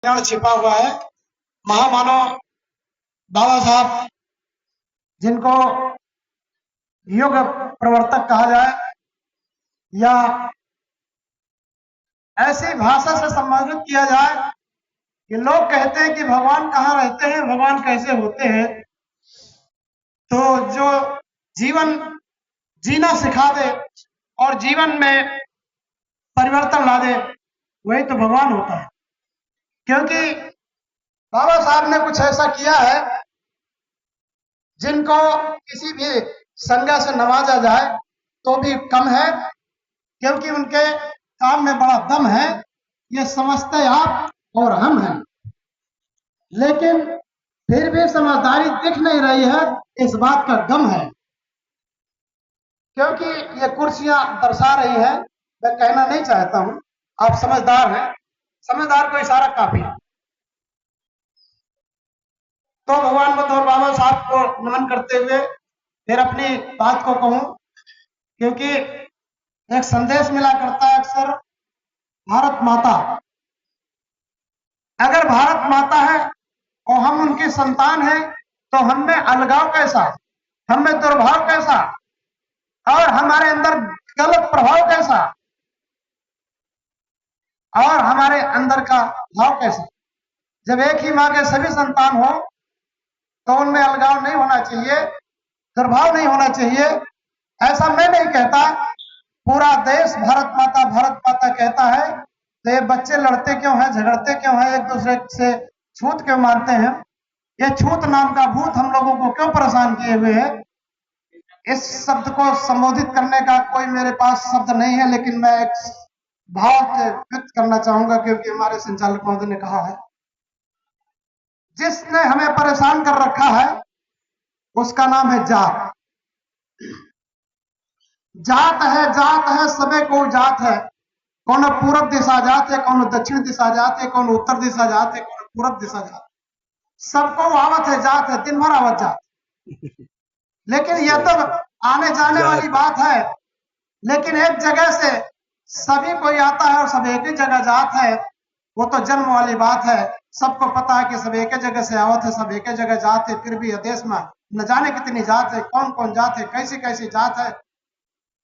कल्याण छिपा हुआ है। महामानव बाबा साहब, जिनको युग प्रवर्तक कहा जाए या ऐसी भाषा से संबोधित किया जाए कि लोग कहते हैं कि भगवान कहाँ रहते हैं, भगवान कैसे होते हैं, तो जो जीवन जीना सिखा दे और जीवन में परिवर्तन ला दे वही तो भगवान होता है। क्योंकि बाबा साहब ने कुछ ऐसा किया है जिनको किसी भी संज्ञा से नवाजा जाए तो भी कम है, क्योंकि उनके काम में बड़ा दम है। ये समझते आप और हम हैं, लेकिन फिर भी समझदारी दिख नहीं रही है, इस बात का गम है। क्योंकि ये कुर्सियां दर्शा रही है, मैं कहना नहीं चाहता हूं, आप समझदार हैं, समझदार को इशारा काफी है। तो भगवान बुद्ध और बाबा साहब को नमन करते हुए फिर अपनी बात को कहूं, क्योंकि एक संदेश मिला करता है अक्सर, भारत माता। अगर भारत माता है और हम उनकी संतान हैं तो हम में अलगाव कैसा, हम में दुर्भाव कैसा और हमारे अंदर गलत प्रभाव कैसा और हमारे अंदर का भाव कैसा। जब एक ही मां के सभी संतान हो तो उनमें अलगाव नहीं होना चाहिए, दुर्भाव नहीं होना चाहिए। ऐसा मैं नहीं कहता, पूरा देश भारत माता कहता है। तो ये बच्चे लड़ते क्यों हैं, झगड़ते क्यों हैं, एक दूसरे से छूत क्यों मारते हैं? ये छूत नाम का भूत हम लोगों को क्यों परेशान किए हुए है? इस शब्द को संबोधित करने का कोई मेरे पास शब्द नहीं है, लेकिन मैं एक भाव से व्यक्त करना चाहूंगा, क्योंकि हमारे संचालक महोदय ने कहा है, जिसने हमें परेशान कर रखा है उसका नाम है जात। जात है सबे को जात है। कौन पूरब दिशा जात है, कौन दक्षिण दिशा जात है, कौन उत्तर दिशा जात है, कौन पूरब दिशा जात है। सबको आवत है जात है, दिन भर आवत जात। लेकिन यह तो आने जाने वाली बात है, लेकिन एक जगह से सभी कोई आता है और सब एक ही जगह जात है, वो तो जन्म वाली बात है। सबको पता है कि सब एक ही जगह से आवत है, सब एक ही जगह जात है। फिर भी देश में न जाने कितनी जात है, कौन कौन जात है, कैसी कैसी जात है।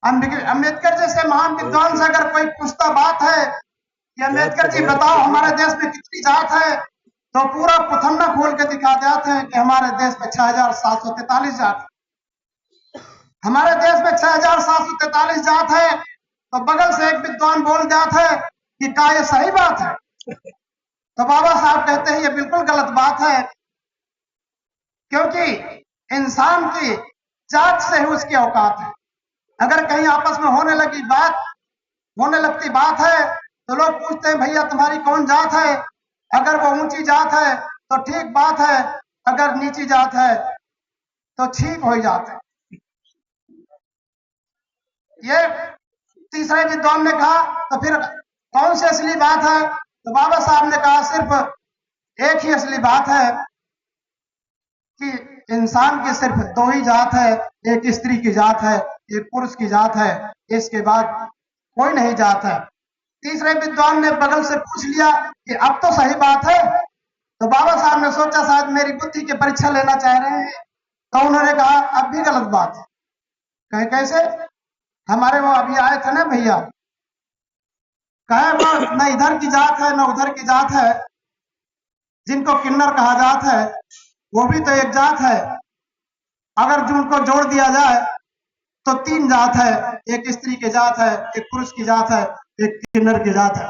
अम्बेडकर जैसे महान विद्वान से अगर कोई पूछता बात है कि अम्बेडकर जी बताओ हमारे देश में कितनी जात है, तो पूरा पुथन्ना खोल के दिखा देते हैं कि हमारे देश में 6743 जात है। हमारे देश में 6743 जात है, तो बगल से एक विद्वान बोल जाता है कि क्या ये सही बात है? तो बाबा साहब कहते हैं ये बिल्कुल गलत बात है, क्योंकि इंसान की जात से ही उसकी औकात है। अगर कहीं आपस में होने लगती बात है तो लोग पूछते हैं भैया तुम्हारी कौन जात है? अगर वो ऊंची जात है तो ठीक बात है, अगर नीची जात है तो ठीक हो जाता है। ये तीसरे विद्वान ने कहा तो फिर कौन सी असली बात है? तो बाबा साहब ने कहा सिर्फ एक ही असली बात है कि इंसान की सिर्फ दो ही जात है, एक स्त्री की जात है, एक पुरुष की जात है, इसके बाद कोई नहीं जात है। तीसरे विद्वान ने बगल से पूछ लिया कि अब तो सही बात है। तो बाबा साहब ने सोचा शायद मेरी बुद्धि की परीक्षा लेना चाह रहे हैं, तो उन्होंने कहा अब भी गलत बात है। कहे कैसे? हमारे वो अभी आए थे ना भैया, कहे वो न इधर की जात है न उधर की जात है, जिनको किन्नर कहा जात है वो भी तो एक जात है। अगर उनको जोड़ दिया जाए तो 3 जात है, एक स्त्री की जात है, एक पुरुष की जात है, एक किन्नर की जात है।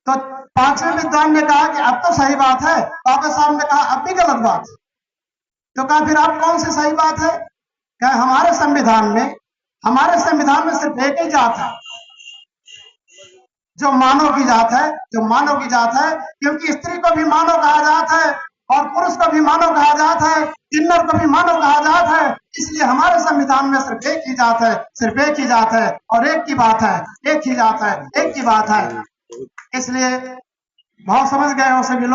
तो पांचवें विद्वान ने कहा कि अब तो सही बात है। बाबा साहब ने कहा अब भी गलत बात है। तो कहा फिर अब कौन सी सही बात है? कहा हमारे संविधान में सिर्फ एक ही जात है, जो मानव की जात है, क्योंकि स्त्री को भी मानव कहा जाता है और पुरुष को भी मानव कहा जाता है, किन्नर को भी मानव कहा जाता है। इसलिए हमारे संविधान में सिर्फ एक ही जात है, सिर्फ एक ही जात है और एक की बात है, एक ही जात है, एक की बात है। इसलिए भाव समझ गए हो सभी लोग।